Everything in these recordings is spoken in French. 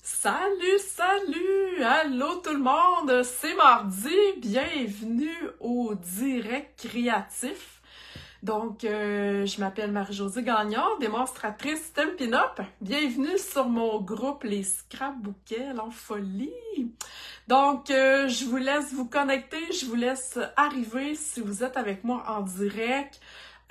Salut, salut! Allô tout le monde! C'est mardi, bienvenue au Direct Créatif. Donc, je m'appelle Marie-Josée Gagnon, démonstratrice Stampin' Up. Bienvenue sur mon groupe Les Scrapbookels en folie. Donc, je vous laisse vous connecter, je vous laisse arriver si vous êtes avec moi en direct.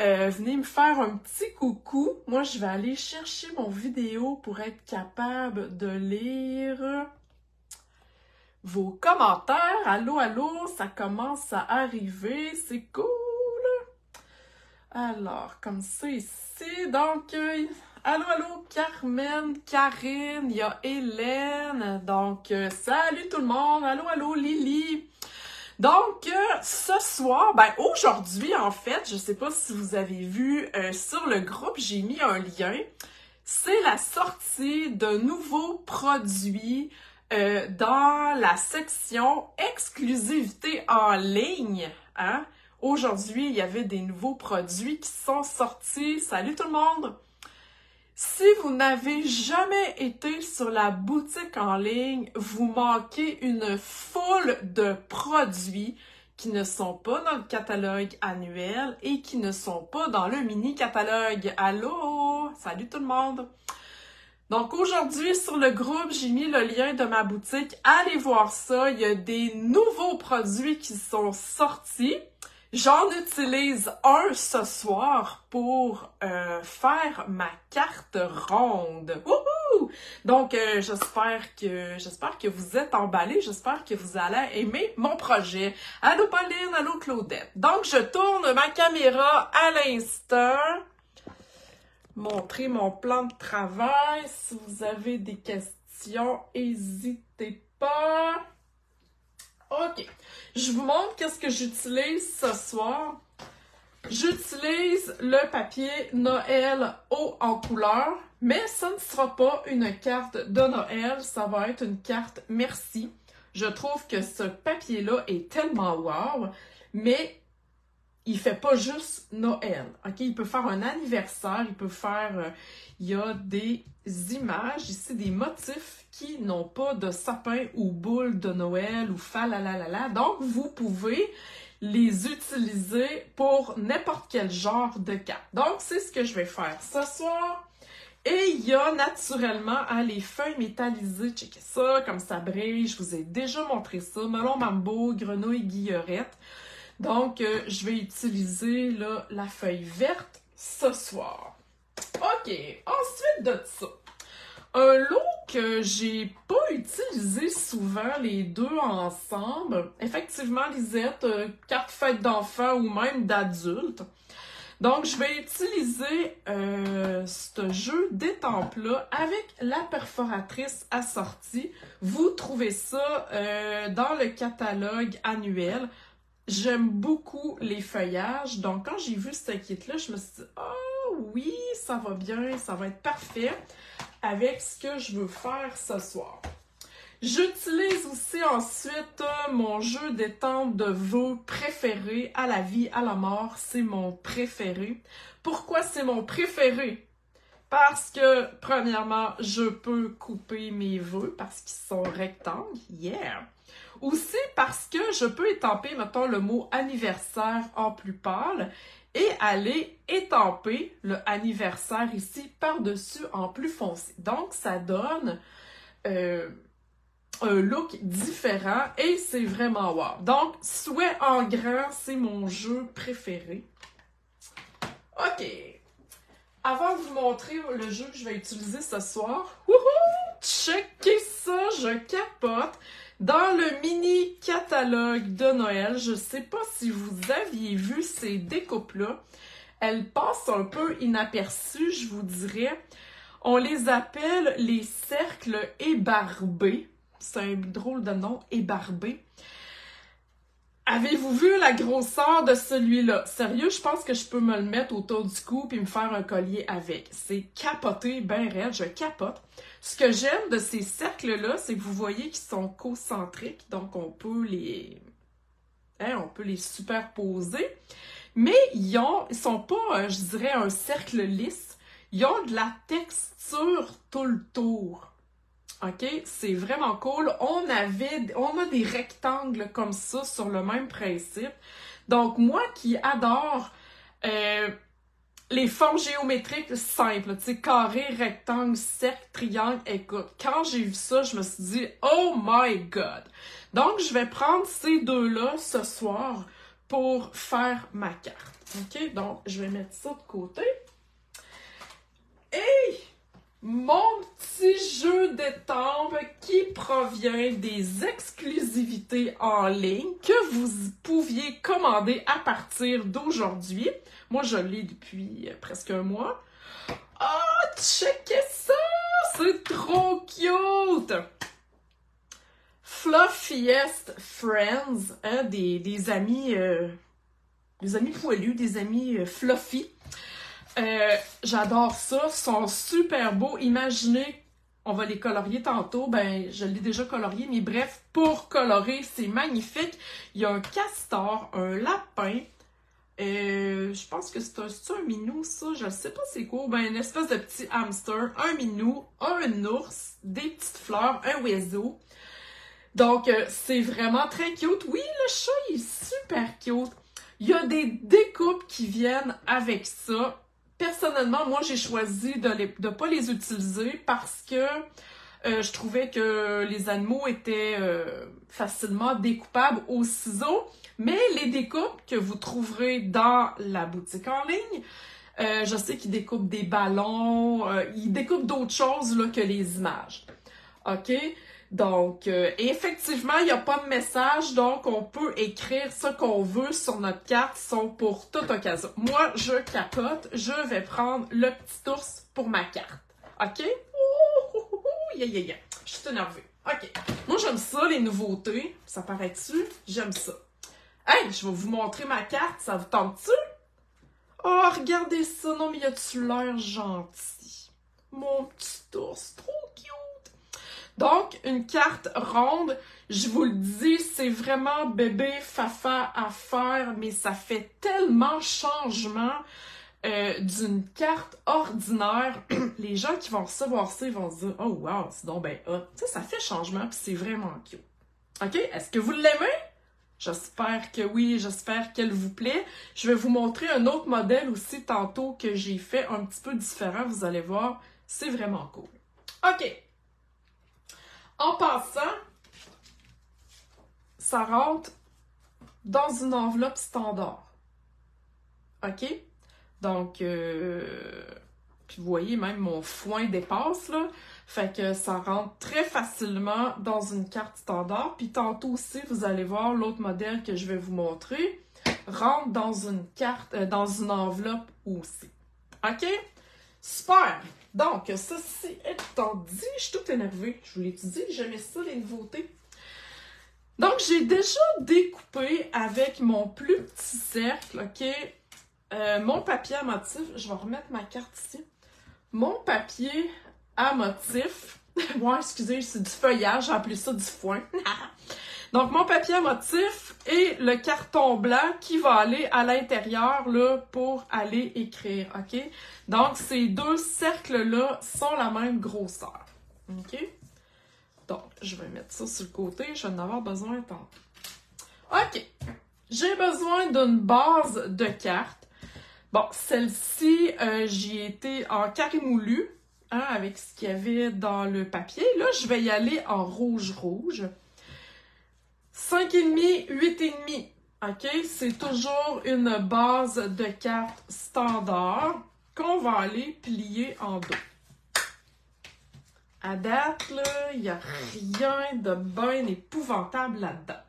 Venez me faire un petit coucou. Moi, je vais aller chercher mon vidéo pour être capable de lire vos commentaires. Allô, allô, ça commence à arriver, c'est cool. Alors, comme ça ici, donc, allô, allô, Carmen, Karine, il y a Hélène, donc, salut tout le monde, allô, allô, Lily. Donc, ce soir, aujourd'hui, en fait, je sais pas si vous avez vu sur le groupe, j'ai mis un lien. C'est la sortie de nouveaux produits dans la section exclusivité en ligne. Hein? Aujourd'hui, il y avait des nouveaux produits qui sont sortis. Salut tout le monde! Si vous n'avez jamais été sur la boutique en ligne, vous manquez une foule de produits qui ne sont pas dans le catalogue annuel et qui ne sont pas dans le mini-catalogue. Allô? Salut tout le monde! Donc aujourd'hui, sur le groupe, j'ai mis le lien de ma boutique. Allez voir ça, il y a des nouveaux produits qui sont sortis. J'en utilise un ce soir pour faire ma carte ronde. Wouhou! Donc, j'espère que vous êtes emballés. J'espère que vous allez aimer mon projet. Allô Pauline, allô Claudette. Donc, je tourne ma caméra à l'instant. Montrer mon plan de travail. Si vous avez des questions, n'hésitez pas. OK. Je vous montre qu'est-ce que j'utilise ce soir. J'utilise le papier Noël haut en couleur, mais ça ne sera pas une carte de Noël, ça va être une carte merci. Je trouve que ce papier-là est tellement wow, mais il fait pas juste Noël, ok? Il peut faire un anniversaire, il peut faire... il y a des images, ici, des motifs qui n'ont pas de sapin ou boule de Noël ou falalalala. Donc, vous pouvez les utiliser pour n'importe quel genre de carte. Donc, c'est ce que je vais faire ce soir. Et il y a naturellement les feuilles métallisées. Checkez ça, comme ça brille. Je vous ai déjà montré ça. Melon Mambo, grenouille guillerette. Donc, je vais utiliser là, la feuille verte ce soir. OK, ensuite de ça, un lot que j'ai pas utilisé souvent, les deux ensemble. Effectivement, Lisette, carte fête d'enfant ou même d'adulte. Donc, je vais utiliser ce jeu d'étampes-là avec la perforatrice assortie. Vous trouvez ça dans le catalogue annuel. J'aime beaucoup les feuillages, donc quand j'ai vu ce kit-là, je me suis dit « Oh oui, ça va bien, ça va être parfait avec ce que je veux faire ce soir. » J'utilise aussi ensuite mon jeu d'étampes de vœux préféré, à la vie, à la mort, c'est mon préféré. Pourquoi c'est mon préféré? Parce que, premièrement, je peux couper mes vœux parce qu'ils sont rectangles, yeah! Aussi parce que je peux étamper, mettons, le mot anniversaire en plus pâle et aller étamper le anniversaire ici par-dessus en plus foncé. Donc, ça donne un look différent et c'est vraiment wow. Donc, souhait en grand, c'est mon jeu préféré. OK. Avant de vous montrer le jeu que je vais utiliser ce soir, wouhou! Checkez ça, je capote! Dans le mini catalogue de Noël, je ne sais pas si vous aviez vu ces découpes-là. Elles passent un peu inaperçues, je vous dirais. On les appelle les cercles ébarbés. C'est un drôle de nom, ébarbé. Avez-vous vu la grosseur de celui-là? Sérieux, je pense que je peux me le mettre autour du cou et me faire un collier avec. C'est capoté, ben raide, je capote. Ce que j'aime de ces cercles-là, c'est que vous voyez qu'ils sont concentriques, donc on peut les superposer. Mais ils sont pas, je dirais, un cercle lisse. Ils ont de la texture tout le tour. OK? C'est vraiment cool. On a des rectangles comme ça sur le même principe. Donc, moi qui adore les formes géométriques simples, tu sais, carré, rectangle, cercle, triangle, écoute, quand j'ai vu ça, je me suis dit, oh my God! Donc, je vais prendre ces deux-là ce soir pour faire ma carte. OK? Donc, je vais mettre ça de côté. Et mon petit jeu d'étampes qui provient des exclusivités en ligne que vous pouviez commander à partir d'aujourd'hui. Moi, je l'ai depuis presque un mois. Oh, checkez ça! C'est trop cute! Fluffiest Friends, hein, des amis poilus, des amis fluffy. J'adore ça, ils sont super beaux. Imaginez, on va les colorier tantôt, ben je l'ai déjà colorié, mais bref, pour colorer, c'est magnifique. Il y a un castor, un lapin, je pense que c'est un minou, ça, je ne sais pas c'est quoi, ben une espèce de petit hamster, un minou, un ours, des petites fleurs, un oiseau. Donc, c'est vraiment très cute. Oui, le chat, il est super cute. Il y a des découpes qui viennent avec ça. Personnellement, moi, j'ai choisi de pas les utiliser parce que je trouvais que les animaux étaient facilement découpables au ciseau. Mais les découpes que vous trouverez dans la boutique en ligne, je sais qu'ils découpent des ballons, ils découpent d'autres choses là, que les images. OK? Donc, effectivement, il n'y a pas de message, donc on peut écrire ce qu'on veut sur notre carte, sont pour toute occasion. Moi, je capote, je vais prendre le petit ours pour ma carte. OK? Yeah. Je suis énervée. OK. Moi, j'aime ça, les nouveautés. Ça paraît-tu? J'aime ça. Hey, je vais vous montrer ma carte, ça vous tente-tu? Oh, regardez ça. Non, mais y a-tu l'air gentil? Mon petit ours, trop cute. Donc, une carte ronde, je vous le dis, c'est vraiment bébé fafa à faire, mais ça fait tellement changement d'une carte ordinaire. Les gens qui vont recevoir ça, ils vont se dire « Oh wow, c'est donc ben hot! » Tu sais, ça fait changement, puis c'est vraiment cute. OK? Est-ce que vous l'aimez? J'espère que oui, j'espère qu'elle vous plaît. Je vais vous montrer un autre modèle aussi tantôt que j'ai fait un petit peu différent, vous allez voir, c'est vraiment cool. OK! En passant, ça rentre dans une enveloppe standard. OK? Donc, puis vous voyez, même mon foin dépasse, là. Fait que ça rentre très facilement dans une carte standard. Puis tantôt aussi, vous allez voir l'autre modèle que je vais vous montrer rentre dans une carte, dans une enveloppe aussi. OK? Super! Donc, ceci étant dit, je suis toute énervée. Je vous l'ai dit, j'aimais ça, les nouveautés. Donc, j'ai déjà découpé avec mon plus petit cercle, OK? Mon papier à motif, je vais remettre ma carte ici. Mon papier à motif, ouais, excusez, c'est du feuillage, j'ai appelé ça du foin. Donc, mon papier à motif et le carton blanc qui va aller à l'intérieur là pour aller écrire, OK? Donc, ces deux cercles-là sont la même grosseur, OK? Donc, je vais mettre ça sur le côté, je vais en avoir besoin tantôt. OK, j'ai besoin d'une base de cartes. Bon, celle-ci, j'y ai été en carré moulu, hein, avec ce qu'il y avait dans le papier. Là, je vais y aller en rouge-rouge. 5,5, 8,5. OK? C'est toujours une base de cartes standard qu'on va aller plier en deux. À date, là, il n'y a rien de bien épouvantable là-dedans.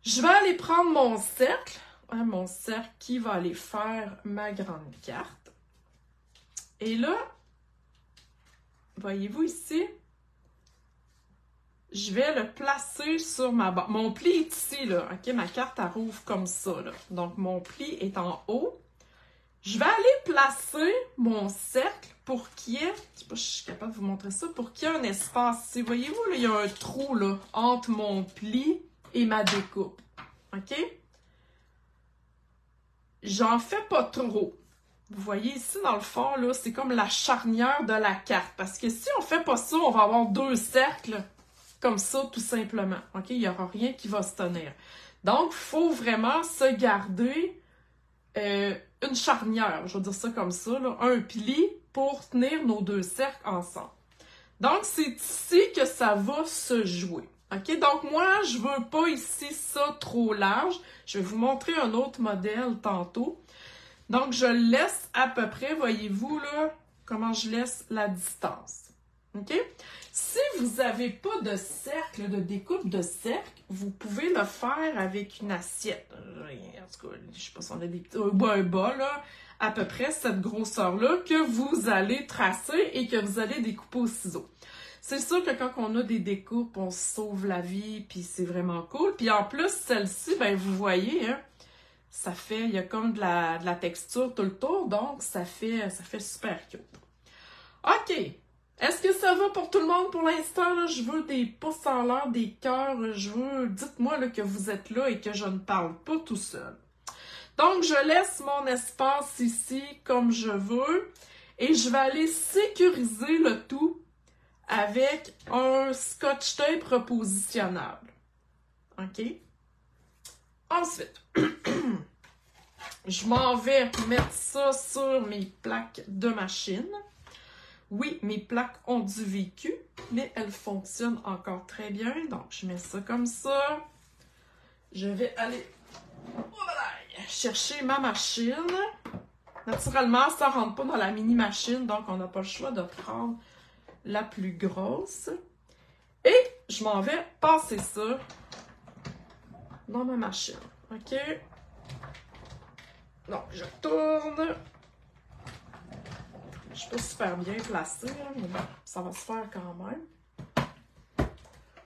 Je vais aller prendre mon cercle. Hein, mon cercle qui va aller faire ma grande carte. Et là, voyez-vous ici, je vais le placer sur ma base. Mon pli est ici, là. OK, ma carte, elle rouvre comme ça, là. Donc, mon pli est en haut. Je vais aller placer mon cercle pour qu'il y ait... Je sais pas si je suis capable de vous montrer ça. Pour qu'il y ait un espace ici. Voyez-vous, là, il y a un trou, là, entre mon pli et ma découpe. OK? J'en fais pas trop. Vous voyez ici, dans le fond, là, c'est comme la charnière de la carte. Parce que si on fait pas ça, on va avoir 2 cercles comme ça, tout simplement. OK? Il n'y aura rien qui va se tenir. Donc, il faut vraiment se garder une charnière, je vais dire ça comme ça, là, un pli pour tenir nos 2 cercles ensemble. Donc, c'est ici que ça va se jouer. OK? Donc, moi, je veux pas ici ça trop large. Je vais vous montrer un autre modèle tantôt. Donc, je laisse à peu près, voyez-vous, là, comment je laisse la distance. OK? Si vous n'avez pas de cercle, de découpe de cercle, vous pouvez le faire avec une assiette. En tout cas, je sais pas si on a des petits... un bas, là, à peu près cette grosseur-là, que vous allez tracer et que vous allez découper au ciseau. C'est sûr que quand on a des découpes, on se sauve la vie, puis c'est vraiment cool. Puis en plus, celle-ci, ben vous voyez, hein, ça fait, il y a comme de la texture tout le tour, donc ça fait super cute. OK. Est-ce que ça va pour tout le monde pour l'instant? Là? Je veux des pouces en l'air, des cœurs. Dites-moi là, que vous êtes là et que je ne parle pas tout seul. Donc, je laisse mon espace ici comme je veux et je vais aller sécuriser le tout avec un scotch tape repositionnable. OK? Ensuite, je m'en vais mettre ça sur mes plaques de machine. Oui, mes plaques ont du vécu, mais elles fonctionnent encore très bien. Donc, je mets ça comme ça. Je vais aller chercher ma machine. Naturellement, ça ne rentre pas dans la mini-machine, donc on n'a pas le choix de prendre la plus grosse. Et je m'en vais passer ça dans ma machine. OK? Donc, je tourne. Je suis pas super bien placée, hein, mais bon, ça va se faire quand même.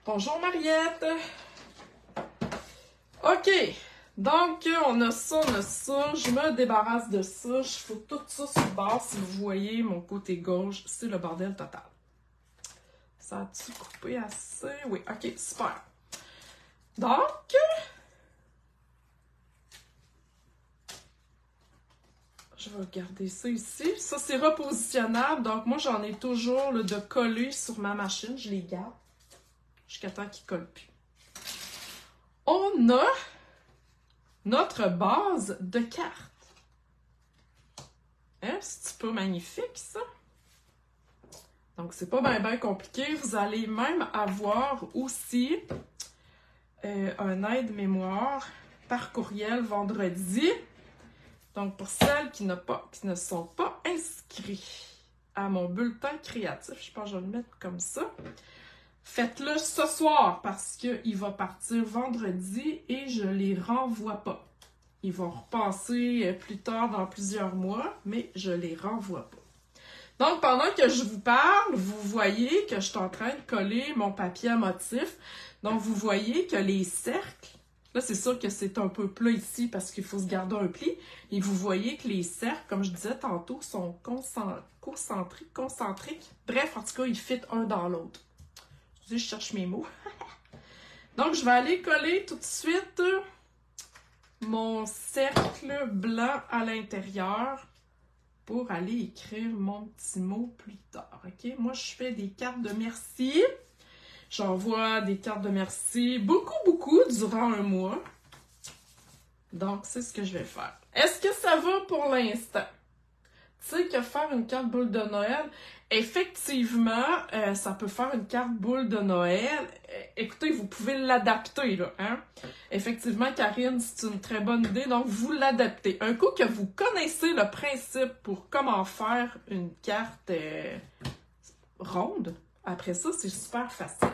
Bonjour Mariette! OK, donc on a ça, je me débarrasse de ça, je fous tout ça sur le bord, si vous voyez mon côté gauche, c'est le bordel total. Ça a-tu coupé assez? Oui, OK, super. Donc, je vais garder ça ici. Ça, c'est repositionnable. Donc, moi, j'en ai toujours là, de coller sur ma machine. Je les garde jusqu'à temps qu'ils ne collent plus. On a notre base de cartes. Hein? C'est pas magnifique, ça? Donc, c'est pas bien compliqué. Vous allez même avoir aussi un aide-mémoire par courriel vendredi. Donc, pour celles qui ne sont pas inscrits à mon bulletin créatif, je pense que je vais le mettre comme ça. Faites-le ce soir parce qu'il va partir vendredi et je ne les renvoie pas. Ils vont repasser plus tard dans plusieurs mois, mais je ne les renvoie pas. Donc, pendant que je vous parle, vous voyez que je suis en train de coller mon papier à motif. Donc, vous voyez que les cercles, là, c'est sûr que c'est un peu plat ici parce qu'il faut se garder un pli. Et vous voyez que les cercles, comme je disais tantôt, sont concentriques. Bref, en tout cas, ils fit un dans l'autre. Je cherche mes mots. Donc, je vais aller coller tout de suite mon cercle blanc à l'intérieur pour aller écrire mon petit mot plus tard. OK? Moi, je fais des cartes de merci. J'envoie des cartes de merci beaucoup durant un mois. Donc, c'est ce que je vais faire. Est-ce que ça va pour l'instant? Tu sais que faire une carte boule de Noël, effectivement, ça peut faire une carte boule de Noël. Écoutez, vous pouvez l'adapter, là, hein? Effectivement, Karine, c'est une très bonne idée, donc vous l'adaptez. Un coup que vous connaissez le principe pour comment faire une carte ronde, après ça, c'est super facile.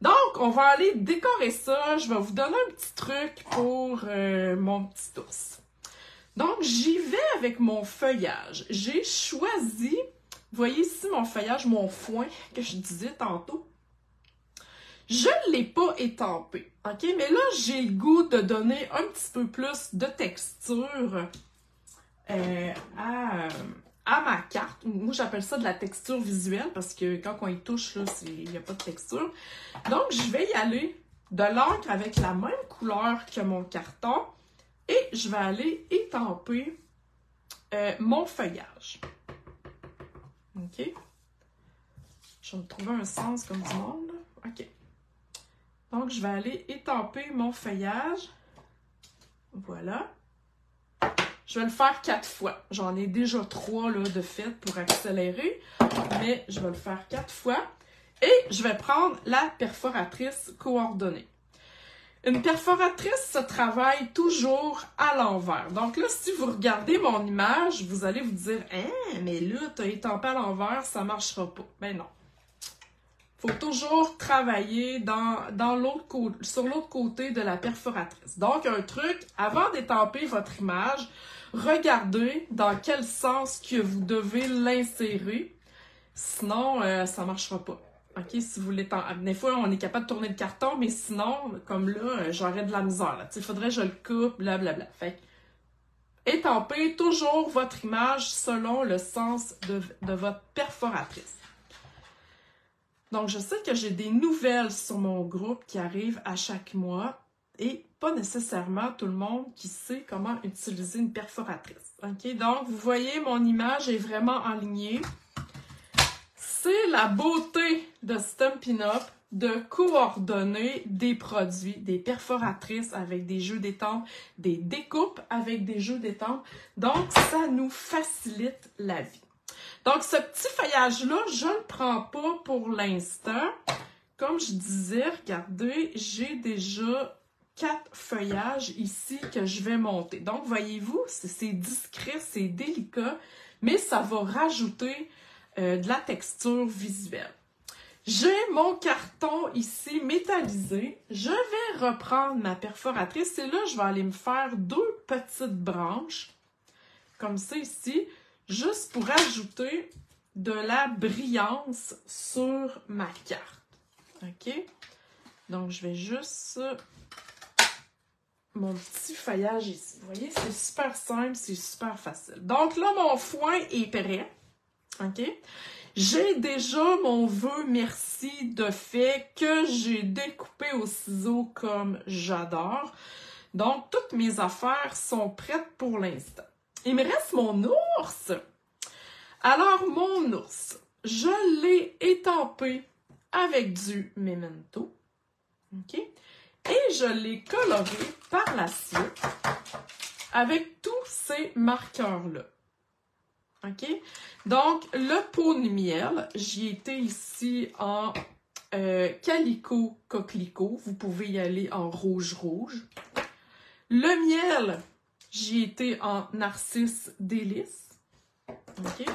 Donc, on va aller décorer ça. Je vais vous donner un petit truc pour mon petit ours. Donc, j'y vais avec mon feuillage. J'ai choisi, vous voyez ici mon feuillage, mon foin que je disais tantôt. Je ne l'ai pas étampé, OK? Mais là, j'ai le goût de donner un petit peu plus de texture à ma carte. Moi, j'appelle ça de la texture visuelle parce que quand on y touche, là, il n'y a pas de texture. Donc, je vais y aller de l'encre avec la même couleur que mon carton. Et je vais aller étamper mon feuillage. OK? Je vais me trouver un sens comme du monde. Là. OK. Donc, je vais aller étamper mon feuillage. Voilà. Je vais le faire 4 fois. J'en ai déjà 3 là, de fait pour accélérer, mais je vais le faire 4 fois. Et je vais prendre la perforatrice coordonnée. Une perforatrice se travaille toujours à l'envers. Donc là, si vous regardez mon image, vous allez vous dire « Hein, mais là, tu as étampé à l'envers, ça ne marchera pas. » Ben non. Il faut toujours travailler sur l'autre côté de la perforatrice. Donc, un truc, avant d'étamper votre image, regardez dans quel sens que vous devez l'insérer. Sinon, ça ne marchera pas. OK, si vous voulez... Des fois, on est capable de tourner le carton, mais sinon, comme là, j'aurais de la misère. Il faudrait que je le coupe, blablabla. Fait que, étampez toujours votre image selon le sens de votre perforatrice. Donc, je sais que j'ai des nouvelles sur mon groupe qui arrivent à chaque mois et pas nécessairement tout le monde qui sait comment utiliser une perforatrice. OK, donc, vous voyez, mon image est vraiment alignée. C'est la beauté de Stampin' Up de coordonner des produits, des perforatrices avec des jeux d'étampes, des découpes avec des jeux d'étampes. Donc, ça nous facilite la vie. Donc, ce petit feuillage-là, je ne le prends pas pour l'instant. Comme je disais, regardez, j'ai déjà 4 feuillages ici que je vais monter. Donc, voyez-vous, c'est discret, c'est délicat, mais ça va rajouter de la texture visuelle. J'ai mon carton ici métallisé. Je vais reprendre ma perforatrice et là, je vais aller me faire 2 petites branches, comme ça ici, juste pour ajouter de la brillance sur ma carte. OK? Donc, je vais juste... mon petit feuillage ici. Vous voyez, c'est super simple, c'est super facile. Donc là, mon foin est prêt. OK? J'ai déjà mon vœu merci de fait que j'ai découpé au ciseau comme j'adore. Donc, toutes mes affaires sont prêtes pour l'instant. Il me reste mon ours. Alors, mon ours, je l'ai étampé avec du Memento. OK? Et je l'ai coloré par la suite avec tous ces marqueurs-là. OK? Donc, le pot de miel, j'y étais ici en calico coquelicot. Vous pouvez y aller en rouge-rouge. Le miel, j'y étais en narcisse délice. OK?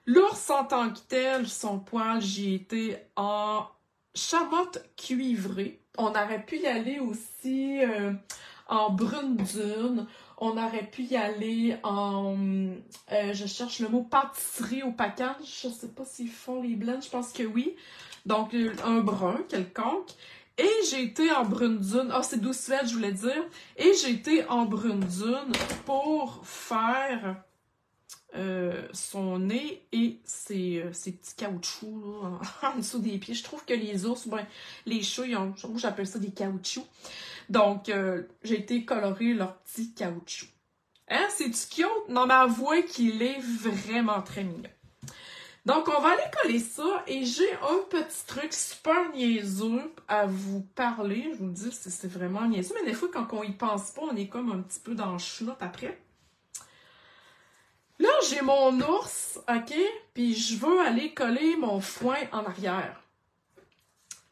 L'ours en tant que tel, son poil, j'y étais en chamotte cuivrée. On aurait pu y aller aussi en brune dune. On aurait pu y aller en, je cherche le mot, pâtisserie au package. Je ne sais pas s'ils font les blends, je pense que oui. Donc, un brun quelconque. Et j'ai été en brune dune. Ah, c'est douce fête, je voulais dire. Et j'ai été en brune dune pour faire son nez et ses petits caoutchoucs là, en dessous des pieds. Je trouve que les ours, ben, les chats, moi j'appelle ça des caoutchoucs. Donc, j'ai été colorer leurs petits caoutchoucs. Hein, c'est-tu cute? Non, mais avouez qu'il est vraiment très mignon. Donc, on va aller coller ça et j'ai un petit truc super niaiseux à vous parler. Je vous le dis, c'est vraiment niaiseux, mais des fois, quand on y pense pas, on est comme un petit peu dans le chenoute après. Là, j'ai mon ours, OK? Puis je veux aller coller mon foin en arrière.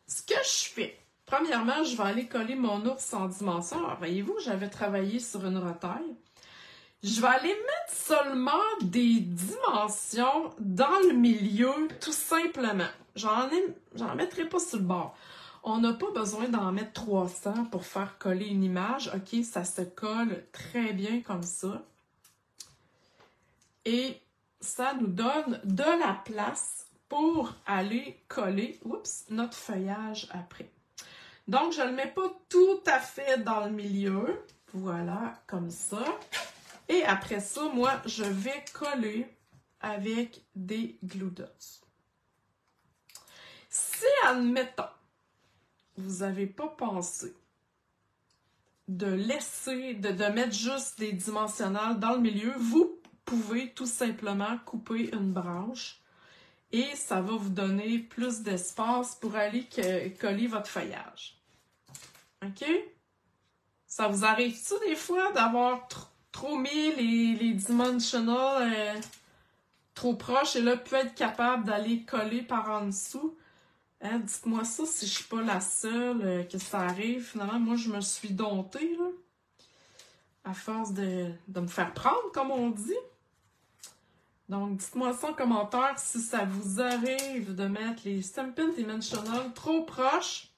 Ce que je fais, premièrement, je vais aller coller mon ours en dimension. Alors, voyez-vous, j'avais travaillé sur une retaille. Je vais aller mettre seulement des dimensions dans le milieu, tout simplement. J'en mettrai pas sur le bord. On n'a pas besoin d'en mettre 300 pour faire coller une image. OK, ça se colle très bien comme ça. Et ça nous donne de la place pour aller coller notre feuillage après. Donc, je ne le mets pas tout à fait dans le milieu. Voilà, comme ça. Et après ça, moi, je vais coller avec des glue dots. Si, admettons, vous n'avez pas pensé de laisser, de mettre juste des dimensionnels dans le milieu, vous pouvez tout simplement couper une branche et ça va vous donner plus d'espace pour aller coller votre feuillage. OK? Ça vous arrive-tu des fois d'avoir trop mis les dimensional trop proches et là, peut être capable d'aller coller par en dessous? Hein, dites-moi ça si je suis pas la seule que ça arrive. Finalement, moi, je me suis domptée, là, à force de me faire prendre, comme on dit. Donc, dites-moi ça en commentaire si ça vous arrive de mettre les Stampin' Dimensional trop proches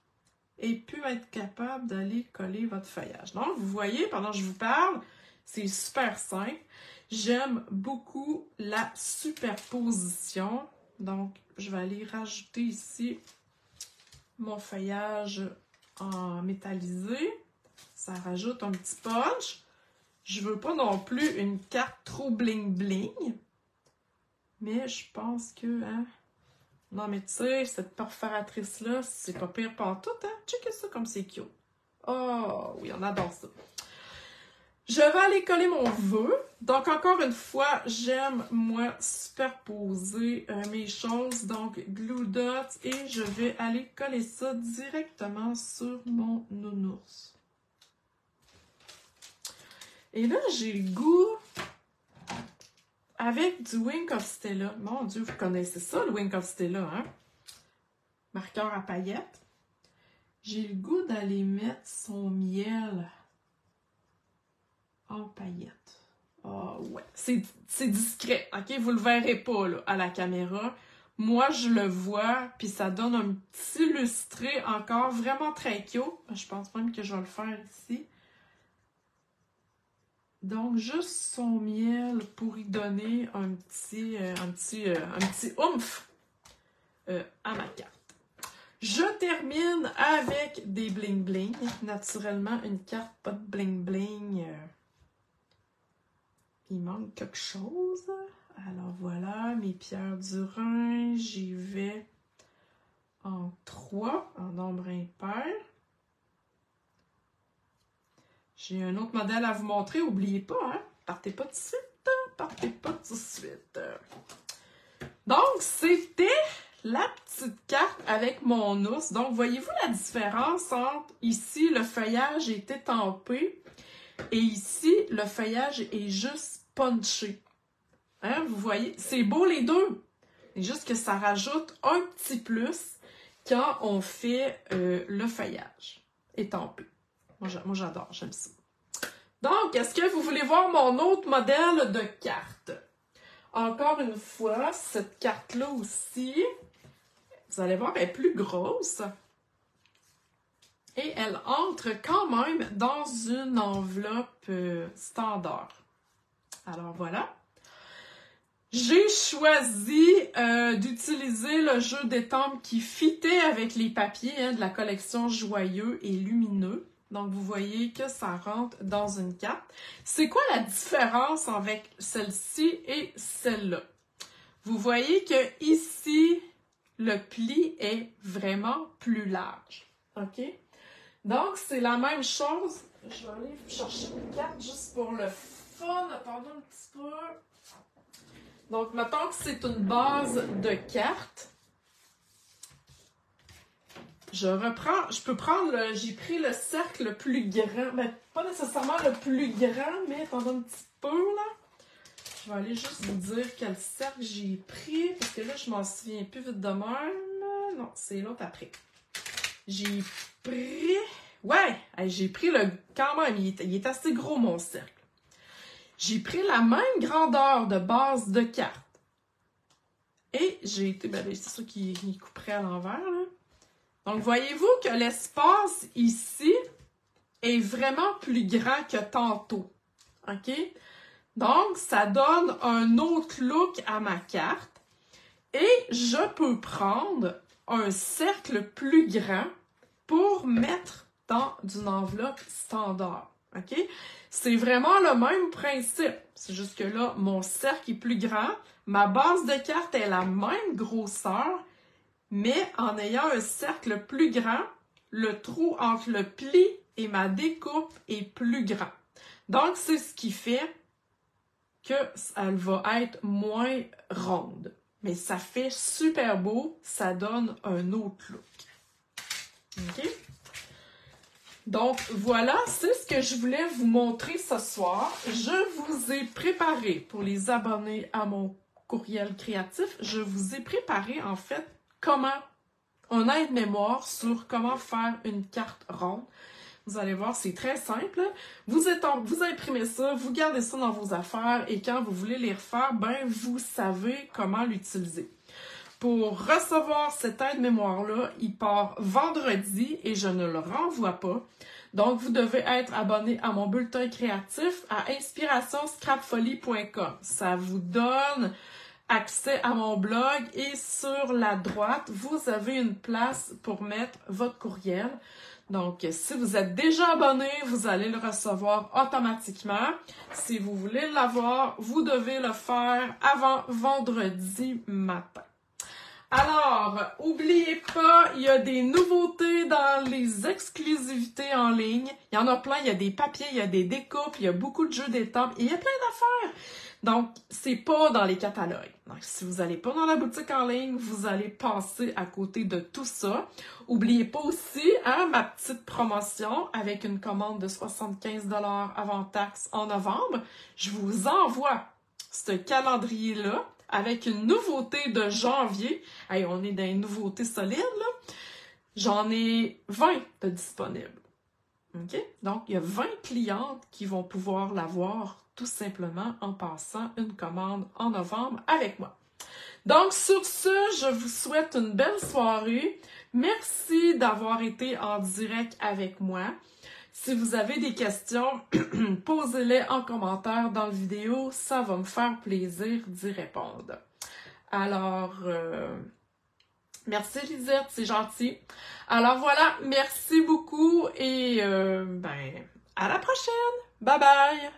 et puis être capable d'aller coller votre feuillage. Donc, vous voyez, pendant que je vous parle, c'est super simple. J'aime beaucoup la superposition. Donc, je vais aller rajouter ici mon feuillage en métallisé. Ça rajoute un petit punch. Je veux pas non plus une carte trop bling-bling. Mais je pense que... Hein, non, mais tu sais, cette perforatrice-là, c'est pas pire pantoute, hein? Checkez ça comme c'est cute. Oh, oui, on adore ça. Je vais aller coller mon vœu. Donc, encore une fois, j'aime, moi, superposer mes choses. Donc, Glue Dots. Et je vais aller coller ça directement sur mon nounours. Et là, j'ai le goût... Avec du Wink of Stella. Mon Dieu, vous connaissez ça, le Wink of Stella, hein? Marqueur à paillettes. J'ai le goût d'aller mettre son miel en paillettes. Oh, ouais. C'est discret, OK? Vous le verrez pas, là, à la caméra. Moi, je le vois, puis ça donne un petit lustré encore vraiment très cute. Je pense même que je vais le faire ici. Donc, juste son miel pour y donner un petit oomph à ma carte. Je termine avec des bling-bling. Naturellement, une carte pas de bling-bling. Il manque quelque chose. Alors voilà, mes pierres du Rhin. J'y vais en 3, en nombre impair. J'ai un autre modèle à vous montrer, n'oubliez pas, hein? Partez pas tout de suite, partez pas tout de suite. Donc, c'était la petite carte avec mon ours. Donc, voyez-vous la différence entre ici, le feuillage est étampé et ici, le feuillage est juste punché. Hein? Vous voyez, c'est beau les deux. C'est juste que ça rajoute un petit plus quand on fait le feuillage étampé. Moi, j'adore, j'aime ça. Donc, est-ce que vous voulez voir mon autre modèle de carte? Encore une fois, cette carte-là aussi, vous allez voir, elle est plus grosse. Et elle entre quand même dans une enveloppe standard. Alors, voilà. J'ai choisi d'utiliser le jeu d'étampes qui fitait avec les papiers de la collection Joyeux et Lumineux. Donc, vous voyez que ça rentre dans une carte. C'est quoi la différence avec celle-ci et celle-là? Vous voyez que ici, le pli est vraiment plus large. OK? Donc, c'est la même chose. Je vais aller chercher une carte juste pour le fun. Attendez un petit peu. Donc, mettons que c'est une base de cartes. Je peux prendre j'ai pris le cercle le plus grand, mais pas nécessairement le plus grand, mais attendez un petit peu, là. Je vais aller juste vous dire quel cercle j'ai pris, parce que là, je m'en souviens plus vite de même. Non, c'est l'autre après. J'ai pris... Ouais, j'ai pris quand même, il est assez gros, mon cercle. J'ai pris la même grandeur de base de carte. Et j'ai été... Ben, c'est sûr qu'il couperait à l'envers, là. Donc, voyez-vous que l'espace ici est vraiment plus grand que tantôt. OK? Donc, ça donne un autre look à ma carte. Et je peux prendre un cercle plus grand pour mettre dans une enveloppe standard. OK? C'est vraiment le même principe. C'est juste que là, mon cercle est plus grand. Ma base de carte est la même grosseur. Mais en ayant un cercle plus grand, le trou entre le pli et ma découpe est plus grand. Donc, c'est ce qui fait qu'elle va être moins ronde. Mais ça fait super beau, ça donne un autre look. OK? Donc, voilà, c'est ce que je voulais vous montrer ce soir. Je vous ai préparé, pour les abonnés à mon courriel créatif, je vous ai préparé, en fait, un aide-mémoire sur comment faire une carte ronde. Vous allez voir, c'est très simple. Vous imprimez ça, vous gardez ça dans vos affaires et quand vous voulez les refaire, ben vous savez comment l'utiliser. Pour recevoir cette aide-mémoire-là, il part vendredi et je ne le renvoie pas. Donc, vous devez être abonné à mon bulletin créatif à inspirationscrapfolie.com. Ça vous donne accès à mon blog et sur la droite, vous avez une place pour mettre votre courriel. Donc, si vous êtes déjà abonné, vous allez le recevoir automatiquement. Si vous voulez l'avoir, vous devez le faire avant vendredi matin. Alors, n'oubliez pas, il y a des nouveautés dans les exclusivités en ligne. Il y en a plein, il y a des papiers, il y a des découpes, il y a beaucoup de jeux d'étampes, il y a plein d'affaires. Donc, c'est pas dans les catalogues. Donc, si vous n'allez pas dans la boutique en ligne, vous allez passer à côté de tout ça. N'oubliez pas aussi, ma petite promotion avec une commande de 75 $ avant taxe en novembre. Je vous envoie ce calendrier-là avec une nouveauté de janvier. Hey, on est dans les nouveautés solides, là. J'en ai 20 de disponibles. OK? Donc, il y a 20 clientes qui vont pouvoir l'avoir tout simplement en passant une commande en novembre avec moi. Donc, sur ce, je vous souhaite une belle soirée. Merci d'avoir été en direct avec moi. Si vous avez des questions, posez-les en commentaire dans la vidéo. Ça va me faire plaisir d'y répondre. Alors, merci Lisette, c'est gentil. Alors voilà, merci beaucoup et à la prochaine. Bye bye!